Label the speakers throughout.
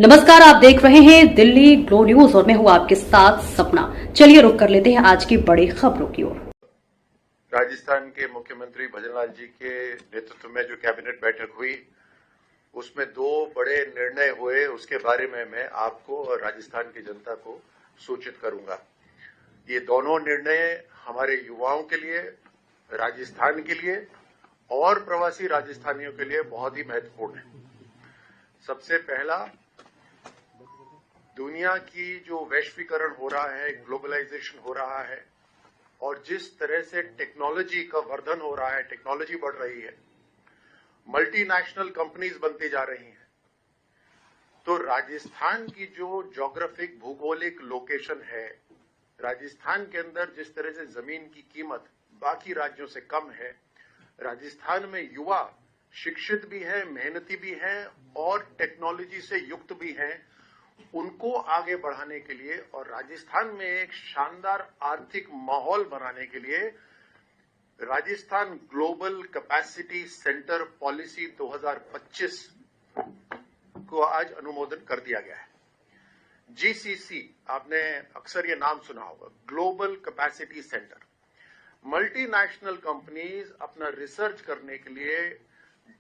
Speaker 1: नमस्कार, आप देख रहे हैं दिल्ली ग्लो न्यूज और मैं हूं आपके साथ सपना। चलिए रुक कर लेते हैं आज की बड़ी खबरों की ओर।
Speaker 2: राजस्थान के मुख्यमंत्री भजनलाल जी के नेतृत्व में जो कैबिनेट बैठक हुई उसमें दो बड़े निर्णय हुए, उसके बारे में मैं आपको और राजस्थान की जनता को सूचित करूंगा। ये दोनों निर्णय हमारे युवाओं के लिए, राजस्थान के लिए और प्रवासी राजस्थानियों के लिए बहुत ही महत्वपूर्ण है। सबसे पहला, दुनिया की जो वैश्वीकरण हो रहा है, ग्लोबलाइजेशन हो रहा है और जिस तरह से टेक्नोलॉजी का वर्धन हो रहा है, टेक्नोलॉजी बढ़ रही है, मल्टीनेशनल कंपनीज बनती जा रही हैं, तो राजस्थान की जो ज्योग्राफिक भूगोलिक लोकेशन है, राजस्थान के अंदर जिस तरह से जमीन की कीमत बाकी राज्यों से कम है, राजस्थान में युवा शिक्षित भी है, मेहनती भी है और टेक्नोलॉजी से युक्त भी हैं, उनको आगे बढ़ाने के लिए और राजस्थान में एक शानदार आर्थिक माहौल बनाने के लिए Rajasthan global capacity centre policy 2025 को आज अनुमोदन कर दिया गया है। जीसीसी, आपने अक्सर ये नाम सुना होगा, global capacity centre. Multinational companies अपना रिसर्च करने के लिए,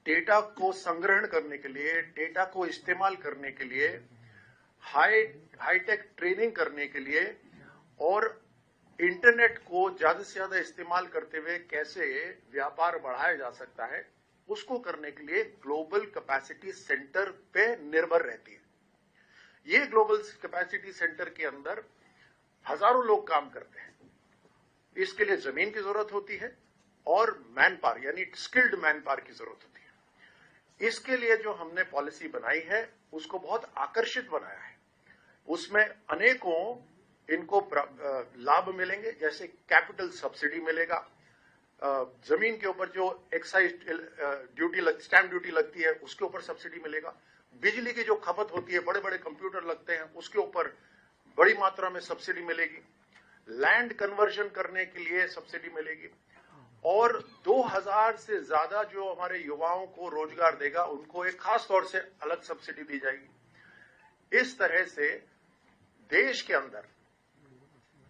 Speaker 2: डेटा को संग्रहण करने के लिए, डेटा को इस्तेमाल करने के लिए, हाईटेक ट्रेनिंग करने के लिए और इंटरनेट को ज्यादा से ज्यादा इस्तेमाल करते हुए कैसे व्यापार बढ़ाया जा सकता है, उसको करने के लिए ग्लोबल कैपेसिटी सेंटर पे निर्भर रहती है। ये ग्लोबल कैपेसिटी सेंटर के अंदर हजारों लोग काम करते हैं। इसके लिए जमीन की जरूरत होती है और मैन पावर यानी स्किल्ड मैन पावर की जरूरत होती है। इसके लिए जो हमने पॉलिसी बनाई है उसको बहुत आकर्षित बनाया है। उसमें अनेकों इनको लाभ मिलेंगे, जैसे कैपिटल सब्सिडी मिलेगा, जमीन के ऊपर जो एक्साइज ड्यूटी स्टैंप ड्यूटी लगती है उसके ऊपर सब्सिडी मिलेगा, बिजली की जो खपत होती है, बड़े बड़े कंप्यूटर लगते हैं उसके ऊपर बड़ी मात्रा में सब्सिडी मिलेगी, लैंड कन्वर्जन करने के लिए सब्सिडी मिलेगी और 2000 से ज्यादा जो हमारे युवाओं को रोजगार देगा उनको एक खास तौर से अलग सब्सिडी दी जाएगी। इस तरह से देश के अंदर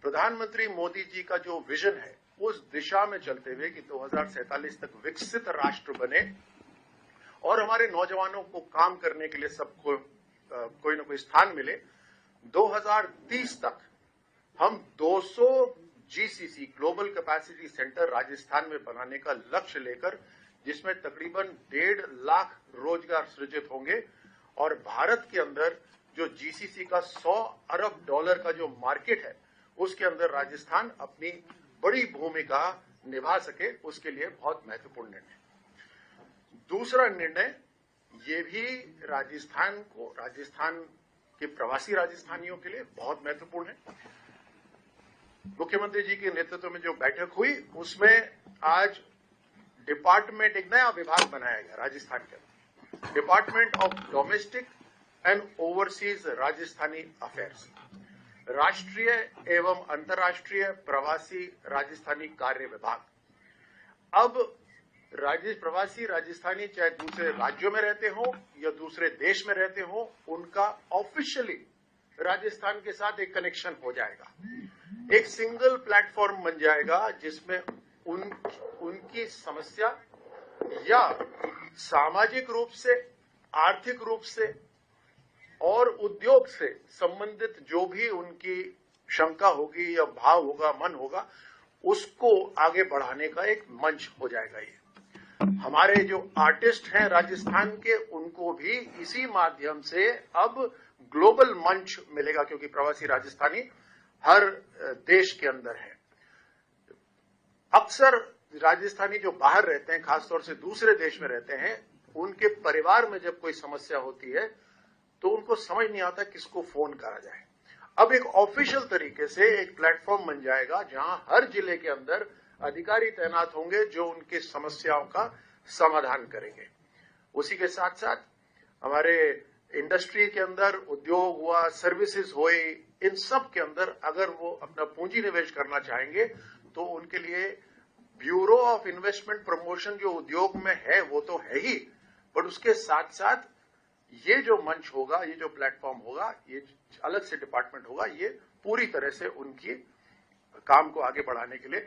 Speaker 2: प्रधानमंत्री मोदी जी का जो विजन है उस दिशा में चलते हुए कि 2047 तक विकसित राष्ट्र बने और हमारे नौजवानों को काम करने के लिए सबको कोई ना कोई स्थान मिले, 2030 तक हम 200 GCC global capacity centre Rajasthan में बनाने का लक्ष्य लेकर, जिसमें तकरीबन 1.5 लाख रोजगार सृजित होंगे और भारत के अंदर जो जीसीसी का $100 अरब का जो मार्केट है उसके अंदर राजस्थान अपनी बड़ी भूमिका निभा सके, उसके लिए बहुत महत्वपूर्ण निर्णय। दूसरा निर्णय ये भी राजस्थान के प्रवासी राजस्थानियों के लिए बहुत महत्वपूर्ण है। मुख्यमंत्री जी के नेतृत्व में जो बैठक हुई उसमें आज डिपार्टमेंट, एक नया विभाग बनाया गया राजस्थान के अंदर, department of domestic and overseas Rajasthani affairs, राष्ट्रीय एवं अंतर्राष्ट्रीय प्रवासी राजस्थानी कार्य विभाग। अब प्रवासी राजस्थानी चाहे दूसरे राज्यों में रहते हो या दूसरे देश में रहते हो, उनका ऑफिशियली राजस्थान के साथ एक कनेक्शन हो जाएगा, एक सिंगल प्लेटफॉर्म बन जाएगा जिसमें उनकी समस्या या सामाजिक रूप से, आर्थिक रूप से और उद्योग से संबंधित जो भी उनकी शंका होगी या भाव होगा, मन होगा, उसको आगे बढ़ाने का एक मंच हो जाएगा। ये हमारे जो आर्टिस्ट हैं राजस्थान के, उनको भी इसी माध्यम से अब ग्लोबल मंच मिलेगा, क्योंकि प्रवासी राजस्थानी हर देश के अंदर है। अक्सर राजस्थानी जो बाहर रहते हैं, खासतौर से दूसरे देश में रहते हैं, उनके परिवार में जब कोई समस्या होती है तो उनको समझ नहीं आता किसको फोन करा जाए। अब एक ऑफिशियल तरीके से एक प्लेटफॉर्म बन जाएगा जहां हर जिले के अंदर अधिकारी तैनात होंगे जो उनकी समस्याओं का समाधान करेंगे। उसी के साथ साथ हमारे इंडस्ट्री के अंदर, उद्योग हुआ, सर्विसेज हुए, इन सब के अंदर अगर वो अपना पूंजी निवेश करना चाहेंगे तो उनके लिए ब्यूरो ऑफ इन्वेस्टमेंट प्रमोशन जो उद्योग में है वो तो है ही, पर उसके साथ साथ ये जो मंच होगा, ये जो प्लेटफॉर्म होगा, ये अलग से डिपार्टमेंट होगा, ये पूरी तरह से उनकी काम को आगे बढ़ाने के लिए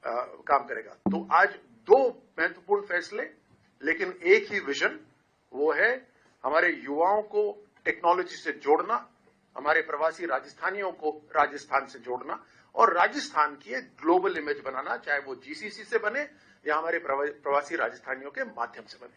Speaker 2: काम करेगा। तो आज दो महत्वपूर्ण फैसले, लेकिन एक ही विजन, वो है हमारे युवाओं को टेक्नोलॉजी से जोड़ना, हमारे प्रवासी राजस्थानियों को राजस्थान से जोड़ना और राजस्थान की एक ग्लोबल इमेज बनाना, चाहे वो जीसीसी से बने या हमारे प्रवासी राजस्थानियों के माध्यम से बने।